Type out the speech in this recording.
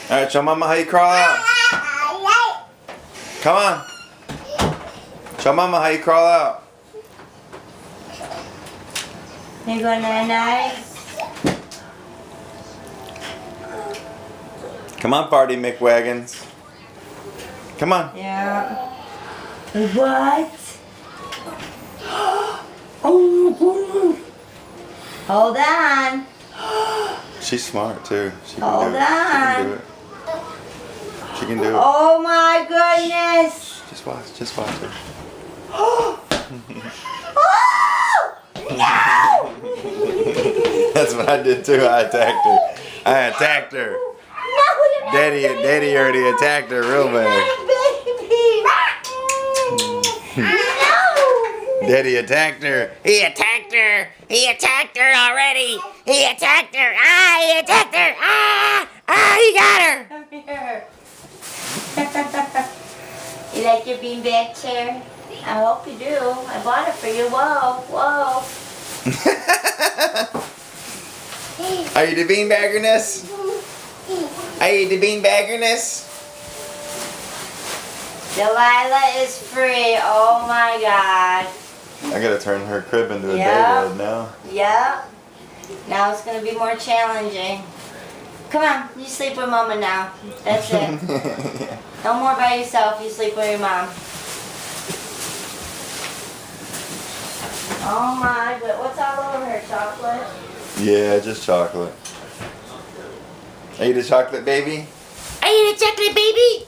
Alright, show Mama how you crawl out. Come on. Show Mama how you crawl out. You going night? Come on, Party McWagons. Come on. Yeah. What? Oh, hold on. She's smart too. She can Hold do it. on. She can do it. Oh my goodness. Just watch. Just watch her. Oh! No! That's what I did too. I attacked her. I attacked her. No, you're not Daddy already attacked her real bad. No! Daddy attacked her. He attacked her. He attacked her already. He attacked her. Ah, he attacked her. Ah, he got her. Come here. You like your beanbag chair? I hope you do. I bought it for you. Whoa, whoa. Are you the beanbaggerness? Are you the beanbaggerness? Delilah is free. Oh my God. I gotta turn her crib into a Yeah. day bed now. Yep. Now it's gonna be more challenging. Come on, you sleep with Mama now. That's it. No more by yourself. You sleep with your mom. Oh my God. What's all over her? Chocolate? Yeah, just chocolate. Are you the chocolate baby? Are you the chocolate baby?